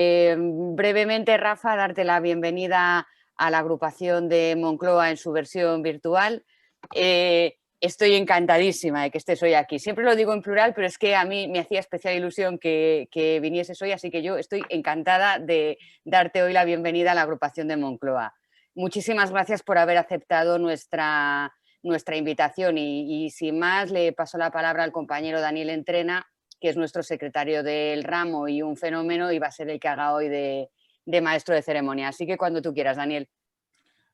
Brevemente, Rafa, darte la bienvenida a la agrupación de Moncloa en su versión virtual. Estoy encantadísima de que estés hoy aquí. Siempre lo digo en plural, pero es que a mí me hacía especial ilusión que vinieses hoy, así que yo estoy encantada de darte hoy la bienvenida a la agrupación de Moncloa. Muchísimas gracias por haber aceptado nuestra invitación y sin más le paso la palabra al compañero Daniel Entrena, que es nuestro secretario del ramo y un fenómeno, y va a ser el que haga hoy de maestro de ceremonia. Así que cuando tú quieras, Daniel.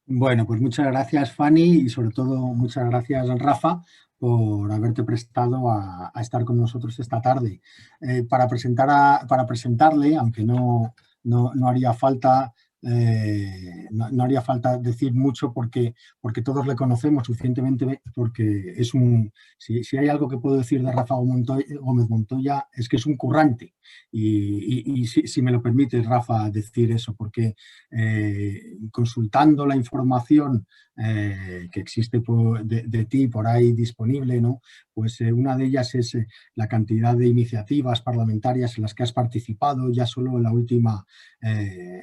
Bueno, pues muchas gracias, Fanny, y sobre todo muchas gracias, Rafa, por haberte prestado a estar con nosotros esta tarde. Para presentarle, aunque no haría falta, no haría falta decir mucho porque todos le conocemos suficientemente, porque si hay algo que puedo decir de Rafa Gómez Montoya es que es un currante. Y si me lo permite, Rafa, decir eso, porque consultando la información que existe de ti por ahí disponible, ¿no? Pues una de ellas es la cantidad de iniciativas parlamentarias en las que has participado, ya solo en la última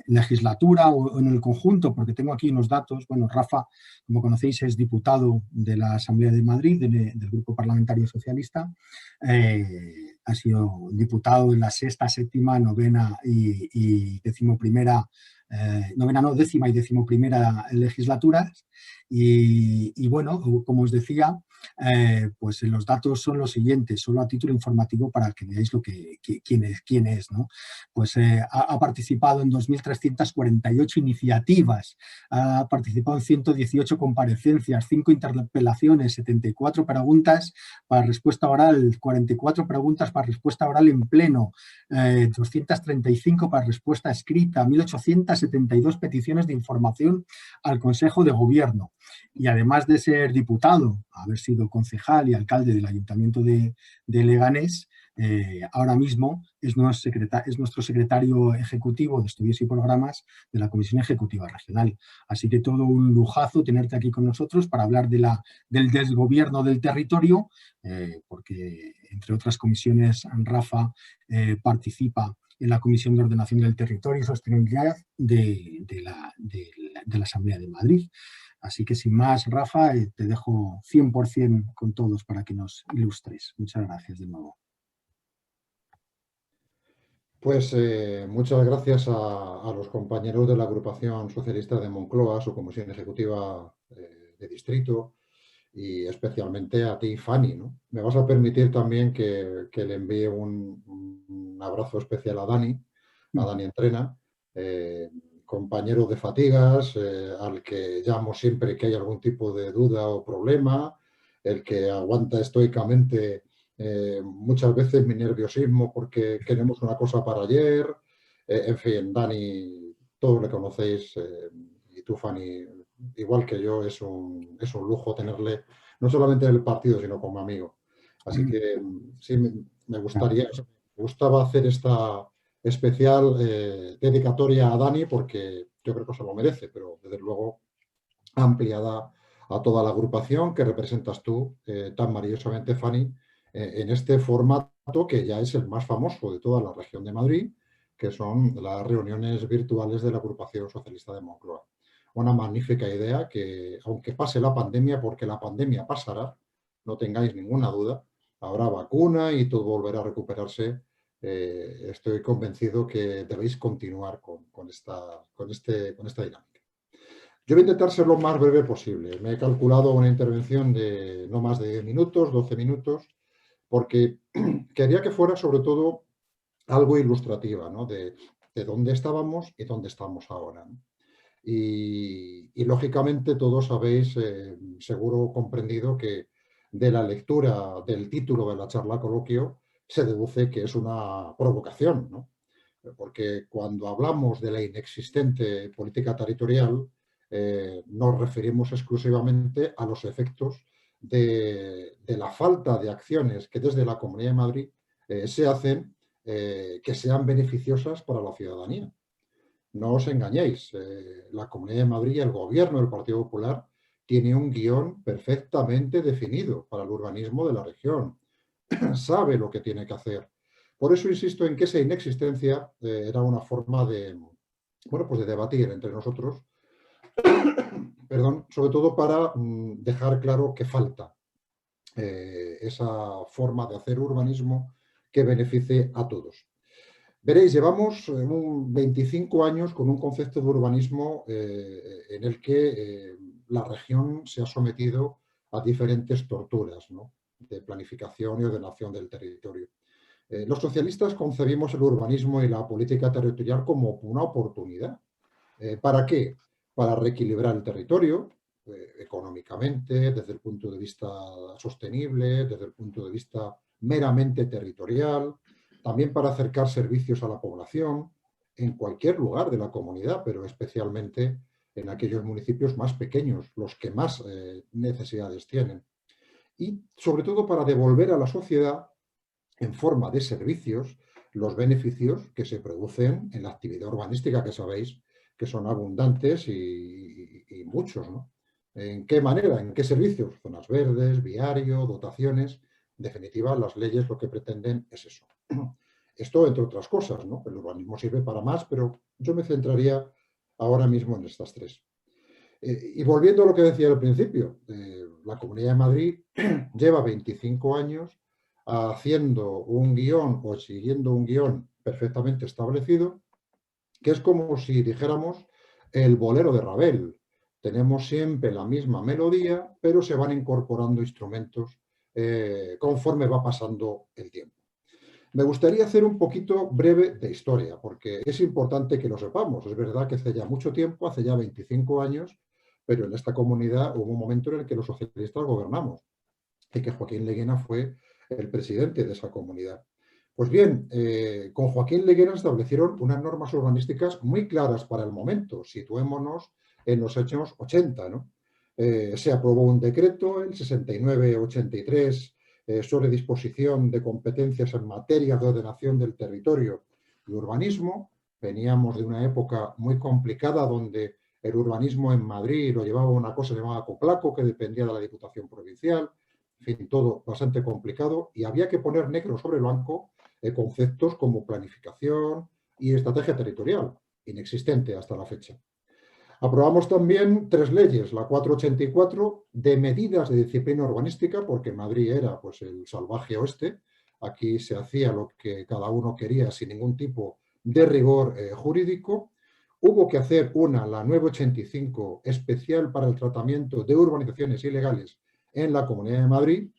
legislatura o en el conjunto, porque tengo aquí unos datos. Bueno, Rafa, como conocéis, es diputado de la Asamblea de Madrid, del Grupo Parlamentario Socialista. Ha sido diputado en la sexta, séptima, novena y decimoprimera, décima y decimoprimera legislaturas. Y bueno, como os decía, pues los datos son los siguientes, solo a título informativo para que veáis quién es, ¿no? Pues ha participado en 2.348 iniciativas, ha participado en 118 comparecencias, 5 interpelaciones, 74 preguntas para respuesta oral, 44 preguntas para respuesta oral en pleno, 235 para respuesta escrita, 1.872 peticiones de información al Consejo de Gobierno. Y además de ser diputado, haber sido concejal y alcalde del Ayuntamiento de Leganés, ahora mismo es nuestro secretario ejecutivo de Estudios y Programas de la Comisión Ejecutiva Regional. Así que todo un lujazo tenerte aquí con nosotros para hablar del desgobierno del territorio, porque entre otras comisiones, Rafa participa en la Comisión de Ordenación del Territorio y Sostenibilidad de la Asamblea de Madrid. Así que sin más, Rafa, te dejo 100% con todos para que nos ilustres. Muchas gracias de nuevo. Pues muchas gracias a los compañeros de la agrupación socialista de Moncloa, su comisión ejecutiva de distrito, y especialmente a ti, Fanny, ¿no? Me vas a permitir también que le envíe un abrazo especial a Dani Entrena, compañero de fatigas, al que llamo siempre que hay algún tipo de duda o problema, el que aguanta estoicamente muchas veces mi nerviosismo porque queremos una cosa para ayer. En fin, Dani, todos le conocéis, y tú, Fanny, igual que yo, es un lujo tenerle no solamente en el partido, sino como amigo. Así que sí, me gustaba hacer esta especial dedicatoria a Dani porque yo creo que se lo merece, pero desde luego ampliada a toda la agrupación que representas tú tan maravillosamente, Fanny, en este formato que ya es el más famoso de toda la región de Madrid, que son las reuniones virtuales de la agrupación socialista de Moncloa. Una magnífica idea que, aunque pase la pandemia, porque la pandemia pasará, no tengáis ninguna duda, habrá vacuna y todo volverá a recuperarse. Estoy convencido que debéis continuar con esta dinámica. Yo voy a intentar ser lo más breve posible. Me he calculado una intervención de no más de 10 minutos, 12 minutos, porque quería que fuera sobre todo algo ilustrativa, ¿no? de dónde estábamos y dónde estamos ahora, ¿no? Y lógicamente todos habéis seguro comprendido que de la lectura del título de la charla coloquio se deduce que es una provocación, ¿no? Porque cuando hablamos de la inexistente política territorial, nos referimos exclusivamente a los efectos de la falta de acciones que desde la Comunidad de Madrid se hacen que sean beneficiosas para la ciudadanía. No os engañéis, la Comunidad de Madrid y el gobierno del Partido Popular tiene un guión perfectamente definido para el urbanismo de la región. Sabe lo que tiene que hacer. Por eso insisto en que esa inexistencia era una forma de, bueno, pues de debatir entre nosotros, perdón, sobre todo para dejar claro que falta esa forma de hacer urbanismo que beneficie a todos. Veréis, llevamos 25 años con un concepto de urbanismo en el que la región se ha sometido a diferentes torturas, ¿no?, de planificación y ordenación del territorio. Los socialistas concebimos el urbanismo y la política territorial como una oportunidad. ¿Para qué? Para reequilibrar el territorio económicamente, desde el punto de vista sostenible, desde el punto de vista meramente territorial, también para acercar servicios a la población en cualquier lugar de la comunidad, pero especialmente en aquellos municipios más pequeños, los que más necesidades tienen. Y sobre todo para devolver a la sociedad en forma de servicios los beneficios que se producen en la actividad urbanística, que sabéis que son abundantes y muchos, ¿no? ¿En qué manera? ¿En qué servicios? Zonas verdes, viario, dotaciones. En definitiva, las leyes lo que pretenden es eso. Esto, entre otras cosas, ¿no? El urbanismo sirve para más, pero yo me centraría ahora mismo en estas tres. Y volviendo a lo que decía al principio, la Comunidad de Madrid lleva 25 años haciendo un guión o siguiendo un guión perfectamente establecido, que es como si dijéramos el bolero de Ravel. Tenemos siempre la misma melodía, pero se van incorporando instrumentos conforme va pasando el tiempo. Me gustaría hacer un poquito breve de historia, porque es importante que lo sepamos. Es verdad que hace ya mucho tiempo, hace ya 25 años, pero en esta comunidad hubo un momento en el que los socialistas gobernamos y que Joaquín Leguina fue el presidente de esa comunidad. Pues bien, con Joaquín Leguina establecieron unas normas urbanísticas muy claras para el momento. Situémonos en los años 80, ¿no? Se aprobó un decreto, el 6983, sobre disposición de competencias en materia de ordenación del territorio y urbanismo. Veníamos de una época muy complicada donde el urbanismo en Madrid lo llevaba una cosa llamada Coplaco, que dependía de la Diputación Provincial. En fin, todo bastante complicado y había que poner negro sobre blanco conceptos como planificación y estrategia territorial, inexistente hasta la fecha. Aprobamos también 3 leyes, la 484 de medidas de disciplina urbanística, porque Madrid era pues, el salvaje oeste, aquí se hacía lo que cada uno quería sin ningún tipo de rigor jurídico. Hubo que hacer una, la 985, especial para el tratamiento de urbanizaciones ilegales en la Comunidad de Madrid.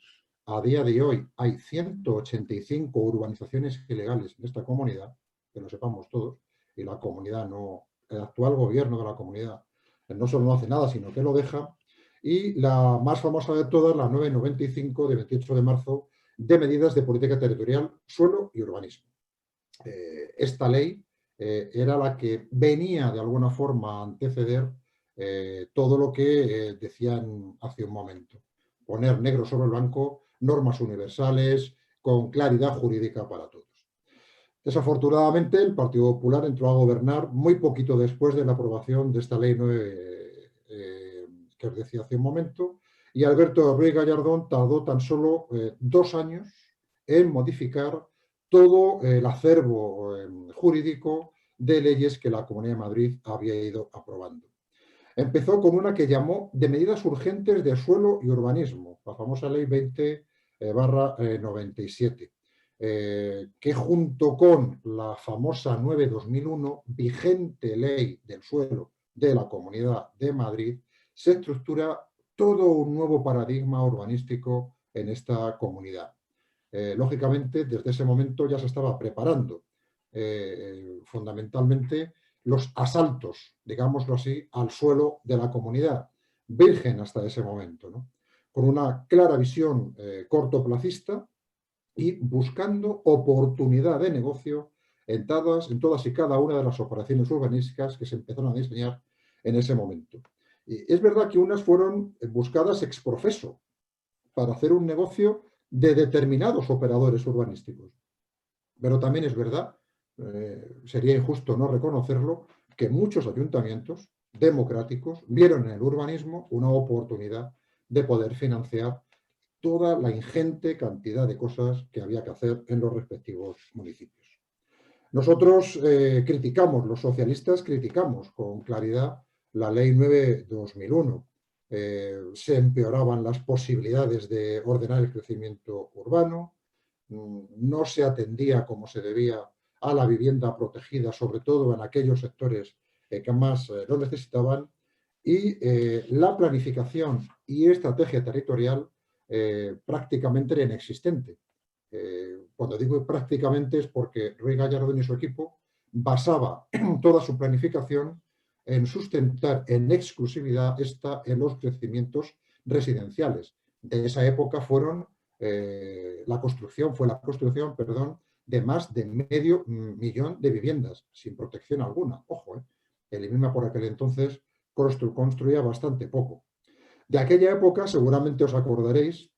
A día de hoy hay 185 urbanizaciones ilegales en esta comunidad, que lo sepamos todos, y la comunidad no, el actual gobierno de la comunidad no solo no hace nada, sino que lo deja. Y la más famosa de todas, la 995 de 28 de marzo, de medidas de política territorial, suelo y urbanismo. Esta ley era la que venía de alguna forma a anteceder todo lo que decían hace un momento. Poner negro sobre blanco normas universales con claridad jurídica para todos. Desafortunadamente, el Partido Popular entró a gobernar muy poquito después de la aprobación de esta ley 9, que os decía hace un momento, y Alberto Ruiz Gallardón tardó tan solo 2 años en modificar todo el acervo jurídico de leyes que la Comunidad de Madrid había ido aprobando. Empezó con una que llamó de medidas urgentes de suelo y urbanismo, la famosa ley 20/97. Que junto con la famosa 9/2001, vigente ley del suelo de la Comunidad de Madrid, se estructura todo un nuevo paradigma urbanístico en esta comunidad. Lógicamente, desde ese momento ya se estaba preparando fundamentalmente los asaltos, digámoslo así, al suelo de la comunidad, virgen hasta ese momento, ¿no? Con una clara visión cortoplacista y buscando oportunidad de negocio en todas y cada una de las operaciones urbanísticas que se empezaron a diseñar en ese momento. Y es verdad que unas fueron buscadas ex profeso para hacer un negocio de determinados operadores urbanísticos. Pero también es verdad, sería injusto no reconocerlo, que muchos ayuntamientos democráticos vieron en el urbanismo una oportunidad de poder financiar toda la ingente cantidad de cosas que había que hacer en los respectivos municipios. Nosotros criticamos, los socialistas criticamos con claridad la Ley 9/2001. Se empeoraban las posibilidades de ordenar el crecimiento urbano, no se atendía como se debía a la vivienda protegida, sobre todo en aquellos sectores que más lo necesitaban, y la planificación y estrategia territorial prácticamente era inexistente. Cuando digo prácticamente es porque Ruiz Gallardón y su equipo basaba toda su planificación en sustentar en exclusividad en los crecimientos residenciales. De esa época fue la construcción, de más de medio millón de viviendas, sin protección alguna. Ojo, el INEMA por aquel entonces construía bastante poco. De aquella época, seguramente os acordaréis,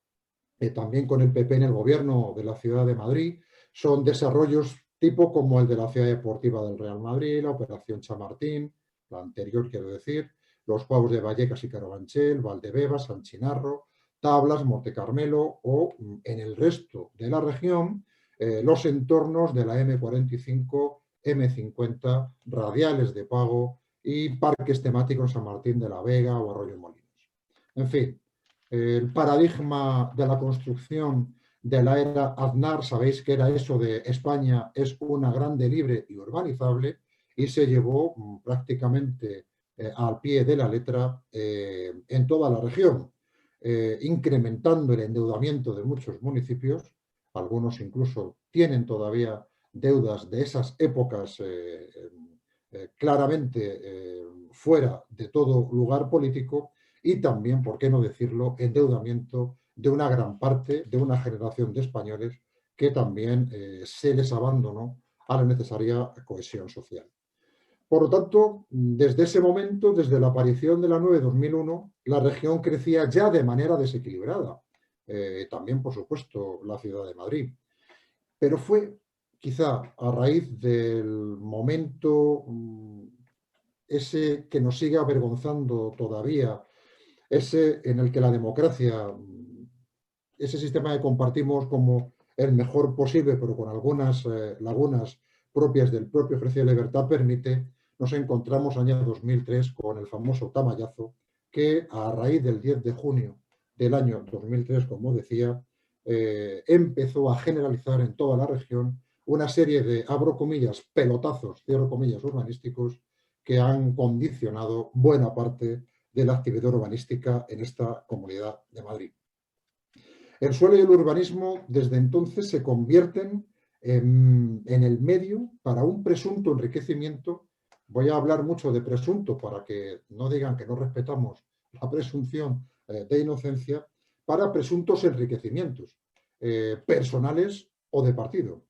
también con el PP en el gobierno de la ciudad de Madrid, son desarrollos tipo como el de la ciudad deportiva del Real Madrid, la Operación Chamartín, la anterior quiero decir, los Juegos de Vallecas y Carabanchel, Valdebebas, San Chinarro, Tablas, Monte Carmelo o en el resto de la región los entornos de la M45, M50, radiales de pago y parques temáticos en San Martín de la Vega o Arroyo Molinos. En fin, el paradigma de la construcción de la era Aznar, sabéis que era eso de España es una grande, libre y urbanizable, y se llevó prácticamente al pie de la letra en toda la región, incrementando el endeudamiento de muchos municipios. Algunos incluso tienen todavía deudas de esas épocas claramente fuera de todo lugar político, y también, por qué no decirlo, endeudamiento de una gran parte de una generación de españoles que también se les abandonó a la necesaria cohesión social. Por lo tanto, desde ese momento, desde la aparición de la 9/2001, la región crecía ya de manera desequilibrada. También, por supuesto, la ciudad de Madrid. Pero fue quizá a raíz del momento ese que nos sigue avergonzando todavía, ese en el que la democracia, ese sistema que compartimos como el mejor posible, pero con algunas lagunas propias del propio ejercicio de libertad, permite, nos encontramos año 2003 con el famoso tamallazo que a raíz del 10 de junio del año 2003, como decía, empezó a generalizar en toda la región una serie de, abro comillas, pelotazos, cierro comillas, urbanísticos que han condicionado buena parte de la actividad urbanística en esta Comunidad de Madrid. El suelo y el urbanismo desde entonces se convierten en el medio para un presunto enriquecimiento. Voy a hablar mucho de presunto para que no digan que no respetamos la presunción de inocencia, para presuntos enriquecimientos personales o de partido.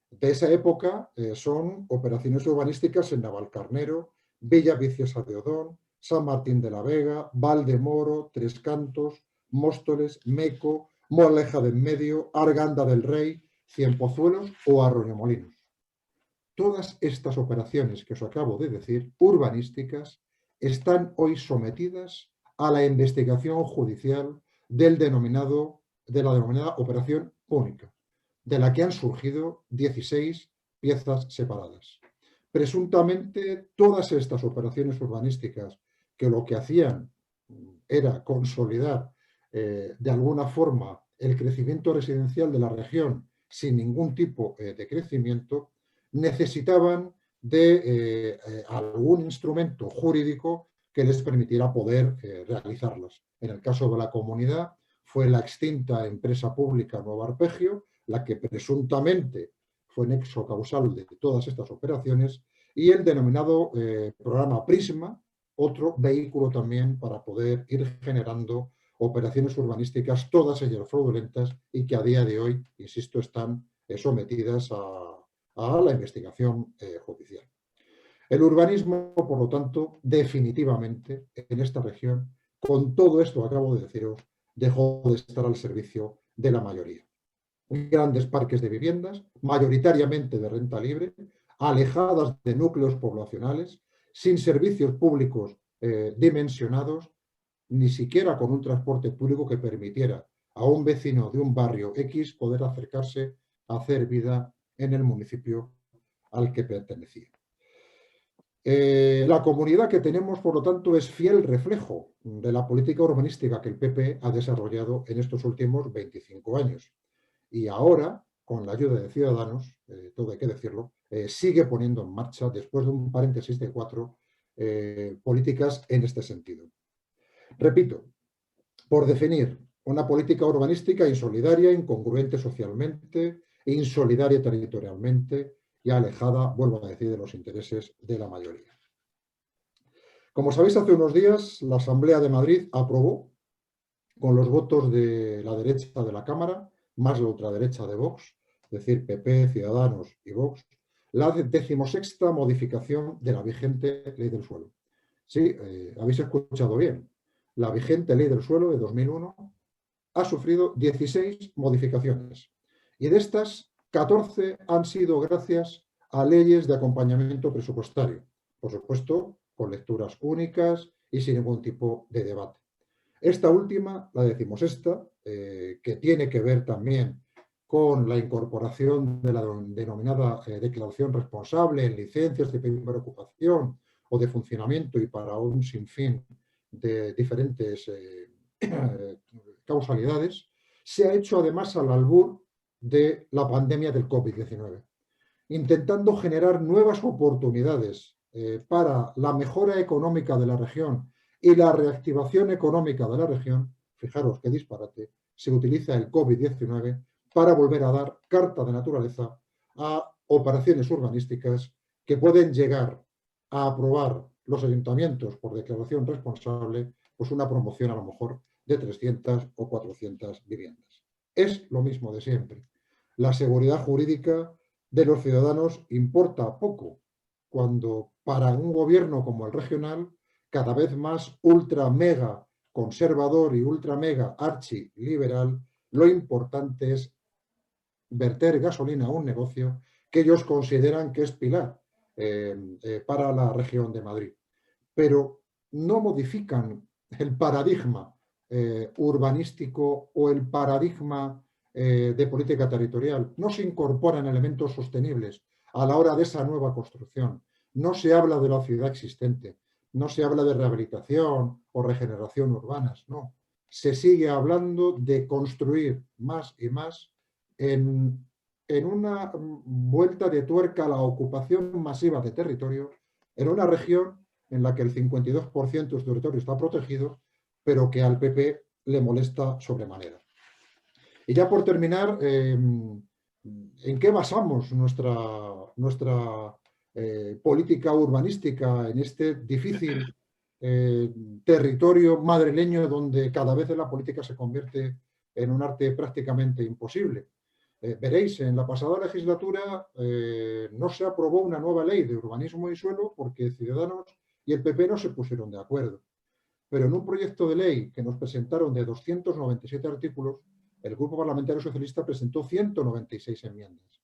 De esa época son operaciones urbanísticas en Navalcarnero, Villa Viciosa de Odón, San Martín de la Vega, Valdemoro, Tres Cantos, Móstoles, Meco, Moraleja de en Medio, Arganda del Rey, Cienpozuelos o Arroyomolinos. Todas estas operaciones que os acabo de decir, urbanísticas, están hoy sometidas a la investigación judicial de la denominada Operación Única, de la que han surgido 16 piezas separadas. Presuntamente, todas estas operaciones urbanísticas que lo que hacían era consolidar de alguna forma el crecimiento residencial de la región sin ningún tipo de crecimiento, necesitaban de algún instrumento jurídico que les permitiera poder realizarlas. En el caso de la comunidad fue la extinta empresa pública Nuevo Arpegio, la que presuntamente fue nexo causal de todas estas operaciones, y el denominado programa Prisma, otro vehículo también para poder ir generando operaciones urbanísticas, todas ellas fraudulentas y que a día de hoy, insisto, están sometidas a la investigación judicial. El urbanismo, por lo tanto, definitivamente en esta región, con todo esto que acabo de deciros, dejó de estar al servicio de la mayoría. Grandes parques de viviendas, mayoritariamente de renta libre, alejadas de núcleos poblacionales, sin servicios públicos dimensionados, ni siquiera con un transporte público que permitiera a un vecino de un barrio X poder acercarse a hacer vida en el municipio al que pertenecía. La comunidad que tenemos, por lo tanto, es fiel reflejo de la política urbanística que el PP ha desarrollado en estos últimos 25 años. Y ahora, con la ayuda de Ciudadanos, todo hay que decirlo, sigue poniendo en marcha, después de un paréntesis de 4, políticas en este sentido. Repito, por definir una política urbanística insolidaria, incongruente socialmente, insolidaria territorialmente y alejada, vuelvo a decir, de los intereses de la mayoría. Como sabéis, hace unos días la Asamblea de Madrid aprobó, con los votos de la derecha de la Cámara, más la ultraderecha de Vox, es decir, PP, Ciudadanos y Vox, la 16ª modificación de la vigente Ley del Suelo. Sí, habéis escuchado bien. La vigente Ley del Suelo de 2001 ha sufrido 16 modificaciones y de estas 14 han sido gracias a leyes de acompañamiento presupuestario, por supuesto con lecturas únicas y sin ningún tipo de debate. Esta última, la 16ª, que tiene que ver también con la incorporación de la denominada declaración responsable en licencias de primera ocupación o de funcionamiento y para un sinfín de diferentes causalidades, se ha hecho además al albur de la pandemia del COVID-19, intentando generar nuevas oportunidades para la mejora económica de la región y la reactivación económica de la región. Fijaros qué disparate, se utiliza el COVID-19 para volver a dar carta de naturaleza a operaciones urbanísticas que pueden llegar a aprobar los ayuntamientos por declaración responsable, pues una promoción a lo mejor de 300 o 400 viviendas. Es lo mismo de siempre. La seguridad jurídica de los ciudadanos importa poco cuando para un gobierno como el regional, cada vez más ultra mega conservador y ultra mega archi liberal, lo importante es verter gasolina a un negocio que ellos consideran que es pilar para la región de Madrid. Pero no modifican el paradigma urbanístico o el paradigma de política territorial. No se incorporan elementos sostenibles a la hora de esa nueva construcción. No se habla de la ciudad existente, no se habla de rehabilitación o regeneración urbanas, no. Se sigue hablando de construir más y más en una vuelta de tuerca a la ocupación masiva de territorio en una región en la que el 52% de su territorio está protegido, pero que al PP le molesta sobremanera. Y ya por terminar, ¿en qué basamos nuestra política urbanística en este difícil territorio madrileño donde cada vez la política se convierte en un arte prácticamente imposible? Veréis, en la pasada legislatura no se aprobó una nueva ley de urbanismo y suelo porque Ciudadanos y el PP no se pusieron de acuerdo. Pero en un proyecto de ley que nos presentaron de 297 artículos, el Grupo Parlamentario Socialista presentó 196 enmiendas.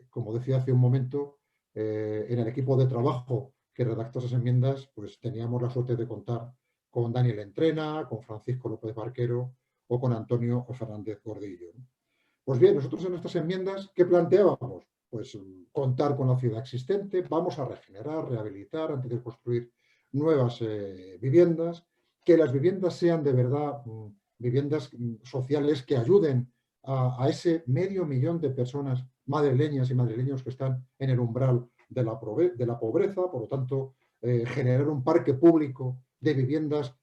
Como decía hace un momento, en el equipo de trabajo que redactó esas enmiendas, pues teníamos la suerte de contar con Daniel Entrena, con Francisco López Barquero o con Antonio Fernández Gordillo. Pues bien, nosotros en nuestras enmiendas, ¿qué planteábamos? Pues contar con la ciudad existente, vamos a regenerar, rehabilitar, antes de construir nuevas viviendas, que las viviendas sean de verdad viviendas sociales que ayuden a ese 500.000 de personas madrileñas y madrileños que están en el umbral de la pobreza, por lo tanto, generar un parque público de viviendas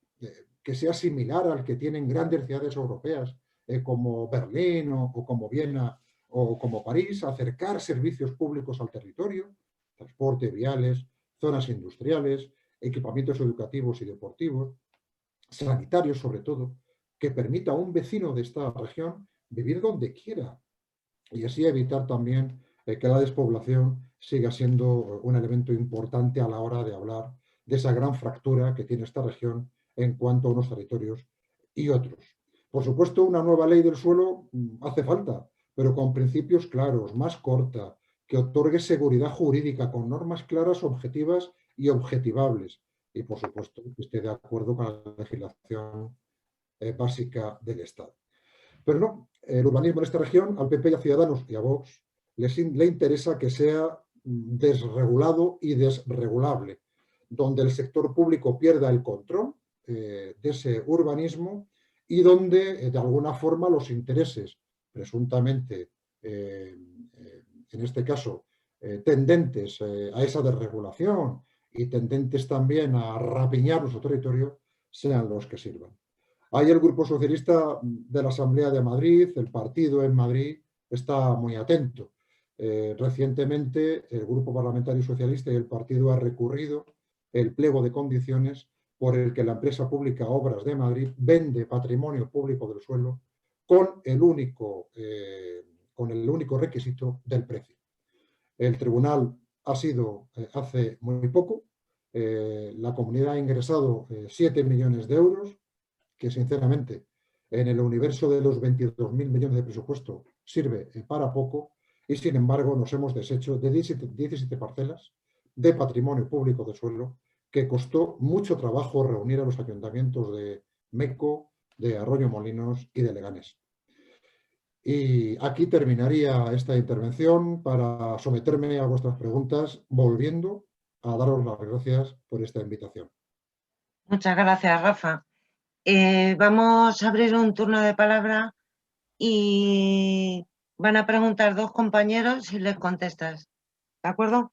que sea similar al que tienen grandes ciudades europeas, como Berlín o como Viena o como París, acercar servicios públicos al territorio, transporte, viales, zonas industriales, equipamientos educativos y deportivos, sanitarios sobre todo, que permita a un vecino de esta región vivir donde quiera y así evitar también que la despoblación siga siendo un elemento importante a la hora de hablar de esa gran fractura que tiene esta región en cuanto a unos territorios y otros. Por supuesto, una nueva ley del suelo hace falta, pero con principios claros, más corta, que otorgue seguridad jurídica con normas claras, objetivas y objetivables. Y, por supuesto, que esté de acuerdo con la legislación básica del Estado. Pero no, el urbanismo en esta región, al PP y a Ciudadanos y a Vox, le interesa que sea desregulado y desregulable, donde el sector público pierda el control de ese urbanismo y donde, de alguna forma, los intereses presuntamente, en este caso, tendentes a esa desregulación y tendentes también a rapiñar nuestro territorio, sean los que sirvan. Ahí el Grupo Socialista de la Asamblea de Madrid, el partido en Madrid, está muy atento. Recientemente el Grupo Parlamentario Socialista y el partido ha recurrido el pliego de condiciones por el que la empresa pública Obras de Madrid vende patrimonio público del suelo con el único requisito del precio. El tribunal ha sido hace muy poco, la comunidad ha ingresado 7 millones de euros, que sinceramente en el universo de los 22.000 millones de presupuesto sirve para poco, y sin embargo nos hemos deshecho de 17 parcelas de patrimonio público de suelo que costó mucho trabajo reunir a los ayuntamientos de Meco, de Arroyo Molinos y de Leganés. Y aquí terminaría esta intervención para someterme a vuestras preguntas, volviendo a daros las gracias por esta invitación. Muchas gracias, Rafa. Vamos a abrir un turno de palabra y van a preguntar 2 compañeros y les contestas, ¿de acuerdo?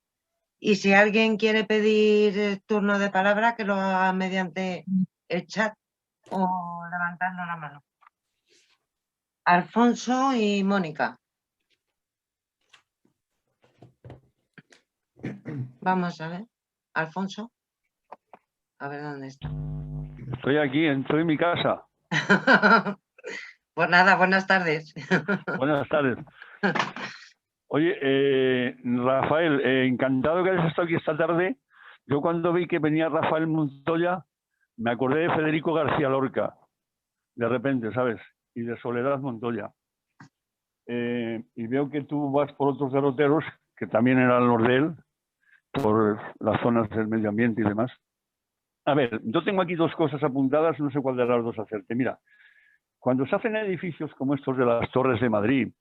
Y si alguien quiere pedir turno de palabra, que lo haga mediante el chat o levantando la mano. Alfonso y Mónica. Vamos a ver. Alfonso. A ver dónde está. Estoy aquí, estoy en mi casa. Pues nada, buenas tardes. Buenas tardes. Oye, Rafael, encantado que hayas estado aquí esta tarde. Yo cuando vi que venía Rafael Montoya, me acordé de Federico García Lorca, de repente, ¿sabes? Y de Soledad Montoya. Y veo que tú vas por otros derroteros, que también eran los de él, por las zonas del medio ambiente y demás. A ver, yo tengo aquí 2 cosas apuntadas, no sé cuál de las 2 hacerte. Mira, cuando se hacen edificios como estos de las Torres de Madrid,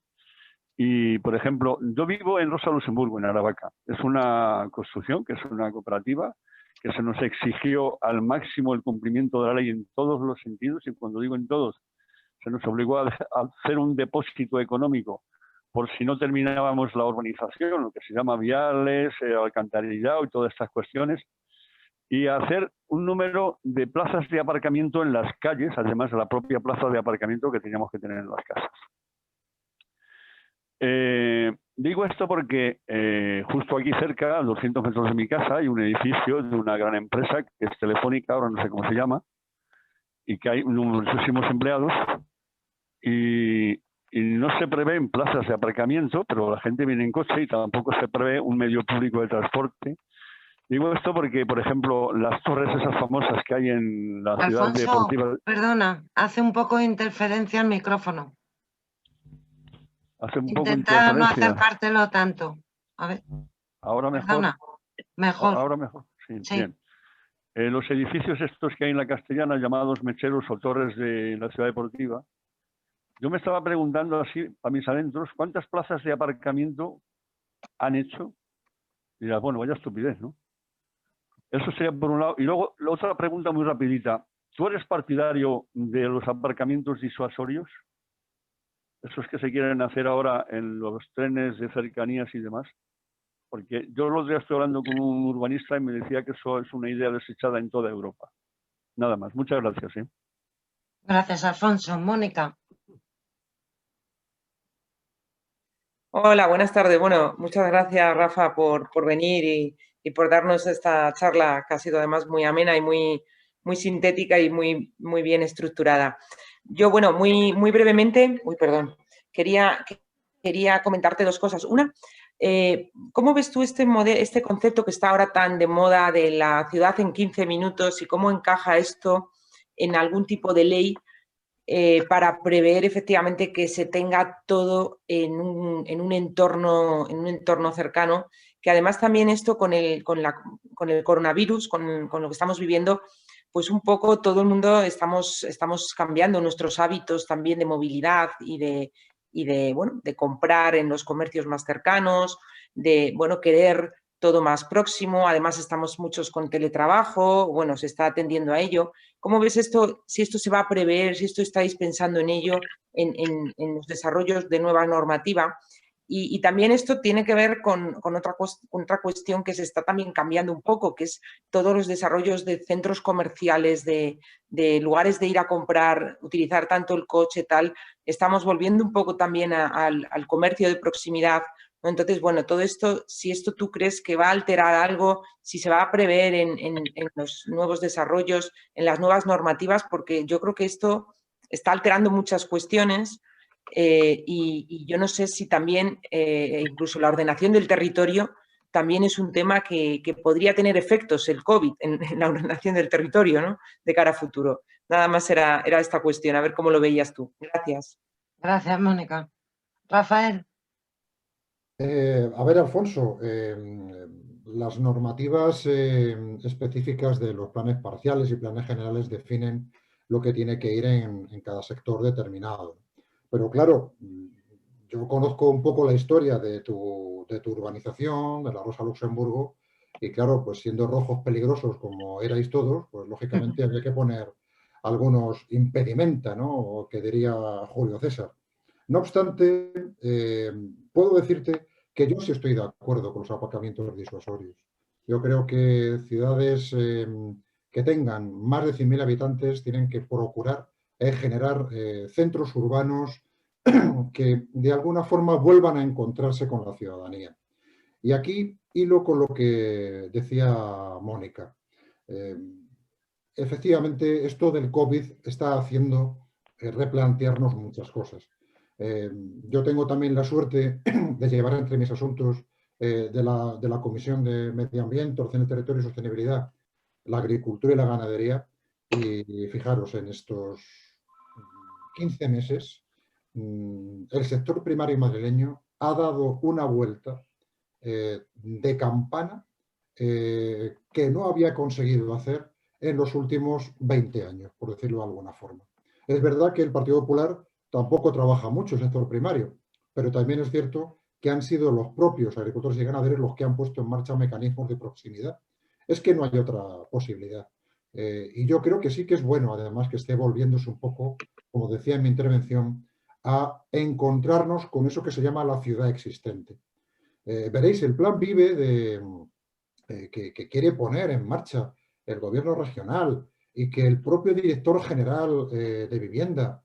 y por ejemplo, yo vivo en Rosa Luxemburgo, en Aravaca. Es una construcción, que es una cooperativa, que se nos exigió al máximo el cumplimiento de la ley en todos los sentidos, y cuando digo en todos, se nos obligó a hacer un depósito económico por si no terminábamos la urbanización, lo que se llama viales, alcantarillado y todas estas cuestiones, y hacer un número de plazas de aparcamiento en las calles, además de la propia plaza de aparcamiento que teníamos que tener en las casas. Digo esto porque justo aquí cerca, a 200 metros de mi casa, hay un edificio de una gran empresa que es Telefónica, ahora no sé cómo se llama, y que hay numerosos empleados, y no se prevén plazas de aparcamiento, pero la gente viene en coche y tampoco se prevé un medio público de transporte. Digo esto porque, por ejemplo, las torres esas famosas que hay en la ciudad deportiva... Perdona, hace un poco de interferencia el micrófono. Hace un poco de Intenta no interferencia. acercártelo tanto. A ver. Ahora mejor. Perdona. Mejor. Ahora mejor. Sí, sí. Bien. Los edificios estos que hay en la Castellana, llamados mecheros o torres de la ciudad deportiva, yo me estaba preguntando así a mis adentros, ¿cuántas plazas de aparcamiento han hecho? Y dirás, bueno, vaya estupidez, ¿no? Eso sería por un lado. Y luego, la otra pregunta muy rapidita. ¿Tú eres partidario de los aparcamientos disuasorios? Esos que se quieren hacer ahora en los trenes de cercanías y demás. Porque yo los días estoy hablando con un urbanista y me decía que eso es una idea desechada en toda Europa. Nada más. Muchas gracias. Gracias, Alfonso. Mónica. Hola, buenas tardes. Bueno, muchas gracias, Rafa, por venir y por darnos esta charla que ha sido además muy amena y muy sintética y muy bien estructurada. Yo, bueno, muy brevemente, quería comentarte 2 cosas. Una, ¿cómo ves tú este concepto que está ahora tan de moda de la ciudad en 15 minutos y cómo encaja esto en algún tipo de ley para prever efectivamente que se tenga todo en un entorno cercano, que además también esto con el coronavirus, con lo que estamos viviendo, pues un poco todo el mundo estamos cambiando nuestros hábitos también de movilidad y de comprar en los comercios más cercanos, de querer todo más próximo. Además estamos muchos con teletrabajo, se está atendiendo a ello. ¿Cómo ves esto? Si esto se va a prever, si esto estáis pensando en ello, en los desarrollos de nueva normativa. Y también esto tiene que ver con otra cuestión que se está también cambiando un poco, que es todos los desarrollos de centros comerciales, de lugares de ir a comprar, utilizar tanto el coche, tal. Estamos volviendo un poco también al comercio de proximidad, ¿no? Entonces, todo esto, si esto tú crees que va a alterar algo, si se va a prever en los nuevos desarrollos, en las nuevas normativas, porque yo creo que esto está alterando muchas cuestiones. Y yo no sé si también incluso la ordenación del territorio también es un tema que podría tener efectos el COVID en la ordenación del territorio, ¿no? De cara a futuro. Nada más era esta cuestión, a ver cómo lo veías tú. Gracias. Gracias, Mónica. Rafael. A ver, Alfonso, las normativas específicas de los planes parciales y planes generales definen lo que tiene que ir en cada sector determinado. Pero claro, yo conozco un poco la historia de tu urbanización, de la Rosa Luxemburgo, y claro, pues siendo rojos peligrosos como erais todos, pues lógicamente había que poner algunos impedimenta, ¿no? O que diría Julio César. No obstante, puedo decirte que yo sí estoy de acuerdo con los aparcamientos disuasorios. Yo creo que ciudades que tengan más de 100.000 habitantes tienen que procurar generar centros urbanos que de alguna forma vuelvan a encontrarse con la ciudadanía. Y aquí hilo con lo que decía Mónica. Efectivamente, esto del COVID está haciendo replantearnos muchas cosas. Yo tengo también la suerte de llevar entre mis asuntos de la Comisión de Medio Ambiente, Ordenación del Territorio y Sostenibilidad, la agricultura y la ganadería. Y fijaros, en estos 15 meses, el sector primario madrileño ha dado una vuelta de campana que no había conseguido hacer en los últimos 20 años, por decirlo de alguna forma. Es verdad que el Partido Popular tampoco trabaja mucho el sector primario, pero también es cierto que han sido los propios agricultores y ganaderos los que han puesto en marcha mecanismos de proximidad. Es que no hay otra posibilidad. Y yo creo que sí que es bueno, además, que esté volviéndose un poco, como decía en mi intervención, a encontrarnos con eso que se llama la ciudad existente. Veréis, el plan VIVE que quiere poner en marcha el gobierno regional y que el propio director general de vivienda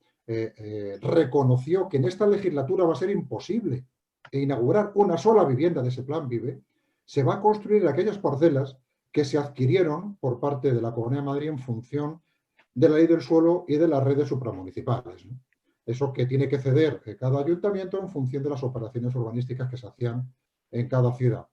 reconoció que en esta legislatura va a ser imposible inaugurar una sola vivienda de ese plan VIVE, se va a construir aquellas parcelas que se adquirieron por parte de la Comunidad de Madrid en función de la ley del suelo y de las redes supramunicipales, ¿no? Eso que tiene que ceder cada ayuntamiento en función de las operaciones urbanísticas que se hacían en cada ciudad.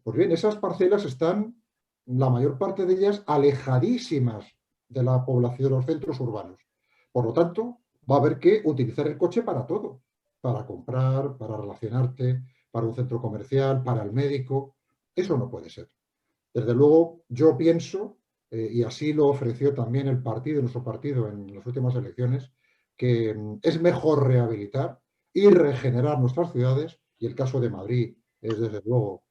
Pues bien, esas parcelas están, la mayor parte de ellas, alejadísimas de la población de los centros urbanos. Por lo tanto, va a haber que utilizar el coche para todo, para comprar, para relacionarte, para un centro comercial, para el médico. Eso no puede ser. Desde luego, yo pienso, y así lo ofreció también nuestro partido en las últimas elecciones, que es mejor rehabilitar y regenerar nuestras ciudades, y el caso de Madrid es desde luego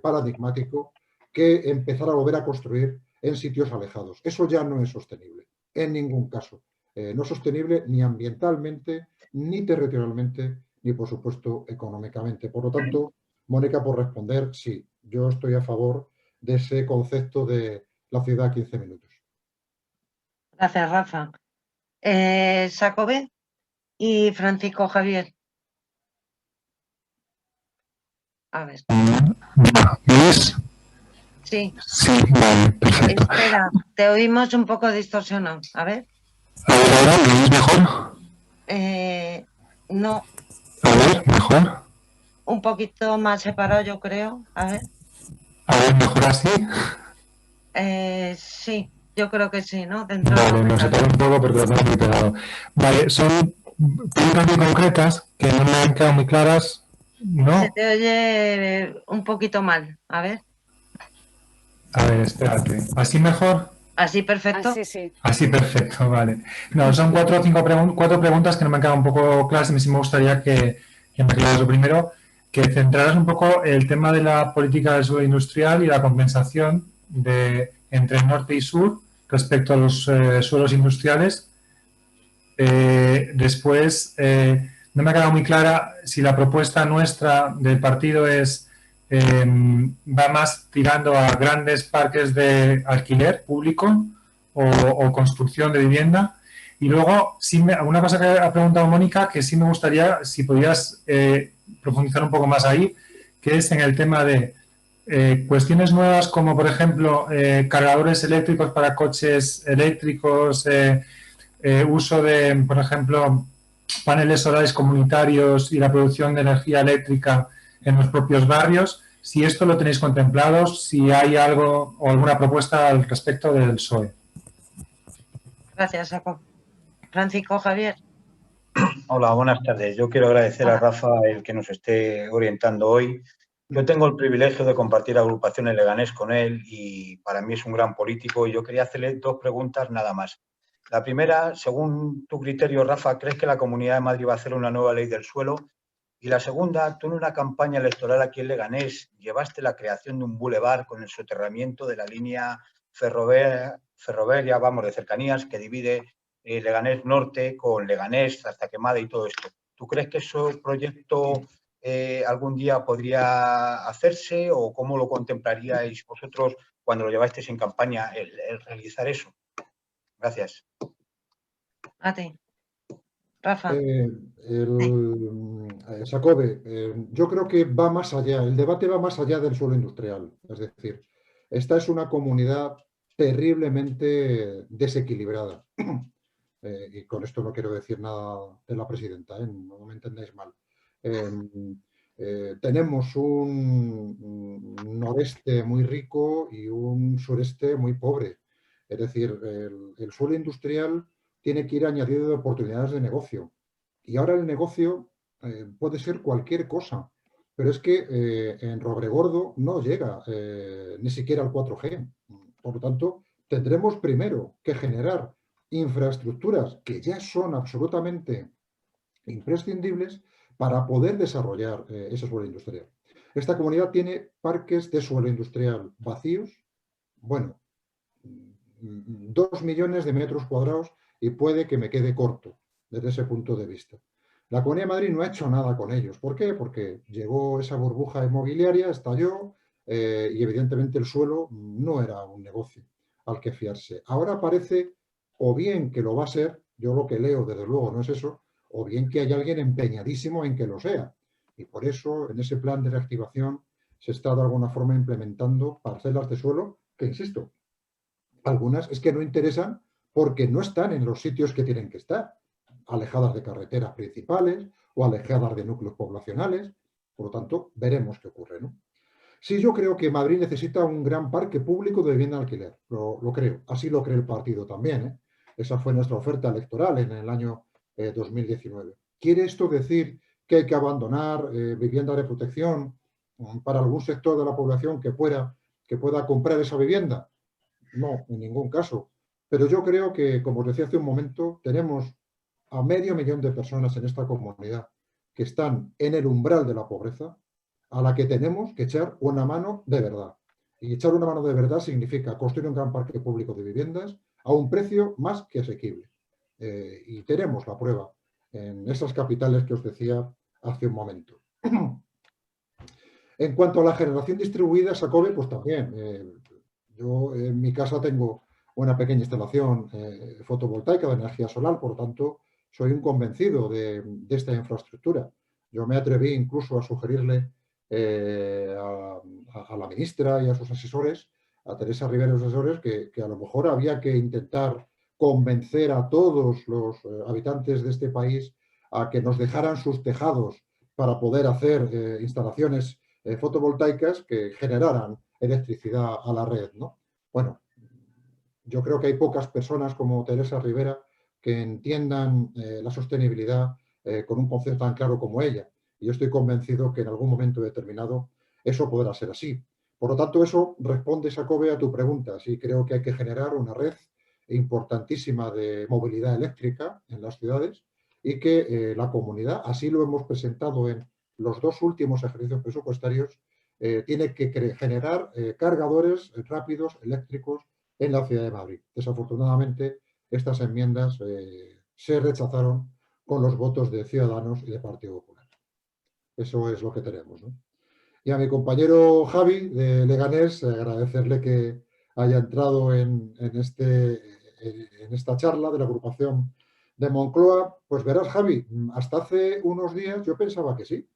paradigmático, que empezar a volver a construir en sitios alejados. Eso ya no es sostenible, en ningún caso. No es sostenible ni ambientalmente, ni territorialmente, ni por supuesto económicamente. Por lo tanto, Mónica, por responder, sí, yo estoy a favor de ese concepto de la ciudad a 15 minutos. Gracias, Rafa. Sacobé y Francisco Javier. A ver. ¿Ves? Sí. Sí, vale, perfecto. Espera, te oímos un poco distorsionado. A ver. A ver, ahora, ¿me oís mejor? No. A ver, ¿mejor? Un poquito más separado, yo creo. A ver. A ver, ¿mejor así? Sí, yo creo que sí, ¿no? Dentro Vale, de me separo un poco porque lo tengo muy pegado. Vale, son preguntas muy concretas que no me han quedado muy claras, ¿no? Se te oye un poquito mal. A ver. A ver, espérate. ¿Así mejor? ¿Así perfecto? Ah, sí, sí. Así perfecto, vale. No, son 4 o 5 cuatro preguntas que no me quedan un poco claras y sí me gustaría que me aclararas. Lo primero, que centraras un poco el tema de la política del suelo industrial y la compensación entre norte y sur respecto a los suelos industriales. Después, no me ha quedado muy clara si la propuesta nuestra del partido va más tirando a grandes parques de alquiler público o construcción de vivienda. Y luego, una cosa que ha preguntado Mónica, que sí me gustaría, si podías profundizar un poco más ahí, que es en el tema de cuestiones nuevas como, por ejemplo, cargadores eléctricos para coches eléctricos, uso de, por ejemplo, paneles solares comunitarios y la producción de energía eléctrica en los propios barrios. Si esto lo tenéis contemplado, si hay algo o alguna propuesta al respecto del PSOE. Gracias, Jacob. Francisco Javier. Hola, buenas tardes. Yo quiero agradecer a Rafa el que nos esté orientando hoy. Yo tengo el privilegio de compartir agrupación en Leganés con él y para mí es un gran político y yo quería hacerle 2 preguntas nada más. La primera, según tu criterio, Rafa, ¿crees que la Comunidad de Madrid va a hacer una nueva ley del suelo? Y la segunda, tú en una campaña electoral aquí en Leganés llevaste la creación de un bulevar con el soterramiento de la línea ferroviaria, vamos, de cercanías que divide Leganés Norte con Leganés hasta Quemada y todo esto. ¿Tú crees que ese proyecto algún día podría hacerse o cómo lo contemplaríais vosotros cuando lo llevasteis en campaña el realizar eso? Gracias. A ti. Rafa. Jacobe, yo creo que va más allá, el debate va más allá del suelo industrial. Es decir, esta es una comunidad terriblemente desequilibrada. Y con esto no quiero decir nada de la presidenta, no me entendáis mal. Tenemos un noreste muy rico y un sureste muy pobre. Es decir, el suelo industrial tiene que ir añadido de oportunidades de negocio. Y ahora el negocio puede ser cualquier cosa, pero es que en Robregordo no llega ni siquiera al 4G. Por lo tanto, tendremos primero que generar infraestructuras que ya son absolutamente imprescindibles para poder desarrollar ese suelo industrial. Esta comunidad tiene parques de suelo industrial vacíos, bueno, 2 millones de metros cuadrados y puede que me quede corto desde ese punto de vista. La Comunidad de Madrid no ha hecho nada con ellos. ¿Por qué? Porque llegó esa burbuja inmobiliaria, estalló y evidentemente el suelo no era un negocio al que fiarse. Ahora parece o bien que lo va a ser, yo lo que leo desde luego no es eso, o bien que hay alguien empeñadísimo en que lo sea. Y por eso en ese plan de reactivación se está de alguna forma implementando parcelas de suelo que, insisto, algunas es que no interesan porque no están en los sitios que tienen que estar, alejadas de carreteras principales o alejadas de núcleos poblacionales. Por lo tanto, veremos qué ocurre, ¿no? Sí, yo creo que Madrid necesita un gran parque público de vivienda de alquiler, lo creo. Así lo cree el partido también, ¿eh? Esa fue nuestra oferta electoral en el año 2019. ¿Quiere esto decir que hay que abandonar vivienda de protección para algún sector de la población que pueda comprar esa vivienda? No, en ningún caso. Pero yo creo que, como os decía hace un momento, tenemos a 500.000 de personas en esta comunidad que están en el umbral de la pobreza, a la que tenemos que echar una mano de verdad. Y echar una mano de verdad significa construir un gran parque público de viviendas a un precio más que asequible. Y tenemos la prueba en esas capitales que os decía hace un momento. En cuanto a la generación distribuida, Jacobe, pues también. Yo en mi casa tengo una pequeña instalación fotovoltaica de energía solar, por lo tanto, soy un convencido de esta infraestructura. Yo me atreví incluso a sugerirle a la ministra y a sus asesores, a Teresa Rivera y sus asesores, que a lo mejor había que intentar convencer a todos los habitantes de este país a que nos dejaran sus tejados para poder hacer instalaciones fotovoltaicas que generaran electricidad a la red, ¿no? Bueno, yo creo que hay pocas personas como Teresa Rivera que entiendan la sostenibilidad con un concepto tan claro como ella. Y yo estoy convencido que en algún momento determinado eso podrá ser así. Por lo tanto, eso responde, Xacobe, a tu pregunta. Sí, creo que hay que generar una red importantísima de movilidad eléctrica en las ciudades y que la comunidad, así lo hemos presentado en los 2 últimos ejercicios presupuestarios, tiene que generar cargadores rápidos eléctricos en la ciudad de Madrid. Desafortunadamente, estas enmiendas se rechazaron con los votos de Ciudadanos y de Partido Popular. Eso es lo que tenemos, ¿no? Y a mi compañero Javi de Leganés, agradecerle que haya entrado en esta charla de la agrupación de Moncloa. Pues verás, Javi, hasta hace unos días yo pensaba que sí,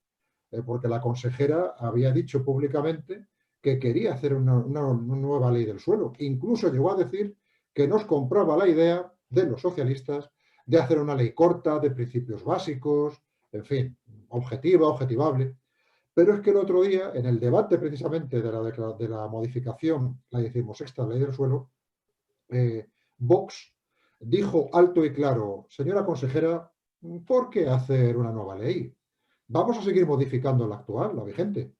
porque la consejera había dicho públicamente que quería hacer una nueva ley del suelo. Incluso llegó a decir que nos compraba la idea de los socialistas de hacer una ley corta, de principios básicos, en fin, objetivable. Pero es que el otro día, en el debate precisamente de la modificación, la 16ª ley del suelo, Vox dijo alto y claro: señora consejera, ¿por qué hacer una nueva ley? Vamos a seguir modificando la actual, la vigente.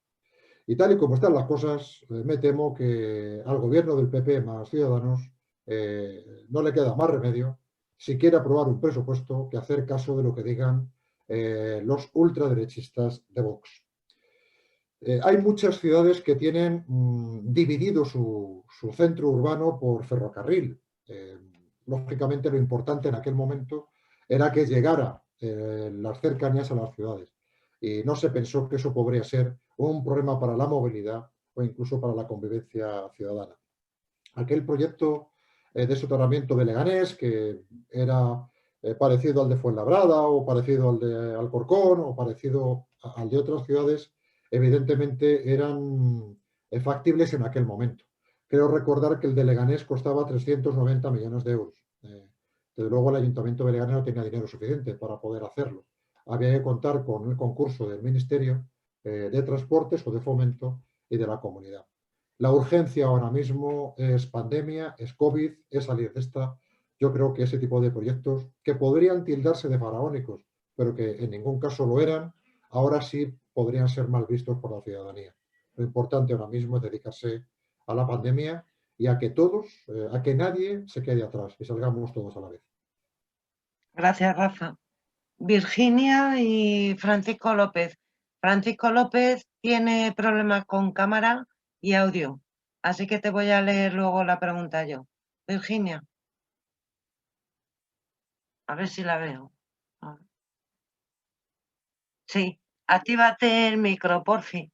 Y tal y como están las cosas, me temo que al gobierno del PP más Ciudadanos no le queda más remedio, si quiere aprobar un presupuesto, que hacer caso de lo que digan los ultraderechistas de Vox. Hay muchas ciudades que tienen dividido su centro urbano por ferrocarril. Lógicamente, lo importante en aquel momento era que llegara las cercanías a las ciudades. Y no se pensó que eso podría ser un problema para la movilidad o incluso para la convivencia ciudadana. Aquel proyecto de soterramiento de Leganés, que era parecido al de Fuenlabrada o parecido al de Alcorcón o parecido al de otras ciudades, evidentemente eran factibles en aquel momento. Creo recordar que el de Leganés costaba 390 millones de euros. Desde luego el Ayuntamiento de Leganés no tenía dinero suficiente para poder hacerlo. Había que contar con el concurso del Ministerio de Transportes o de Fomento y de la Comunidad. La urgencia ahora mismo es pandemia, es COVID, es salir de esta. Yo creo que ese tipo de proyectos, que podrían tildarse de faraónicos, pero que en ningún caso lo eran, ahora sí podrían ser mal vistos por la ciudadanía. Lo importante ahora mismo es dedicarse a la pandemia y a que todos, a que nadie se quede atrás y salgamos todos a la vez. Gracias, Rafa. Virginia y Francisco López. Francisco López tiene problemas con cámara y audio, así que te voy a leer luego la pregunta yo. Virginia. A ver si la veo. Sí, actívate el micro, por fin.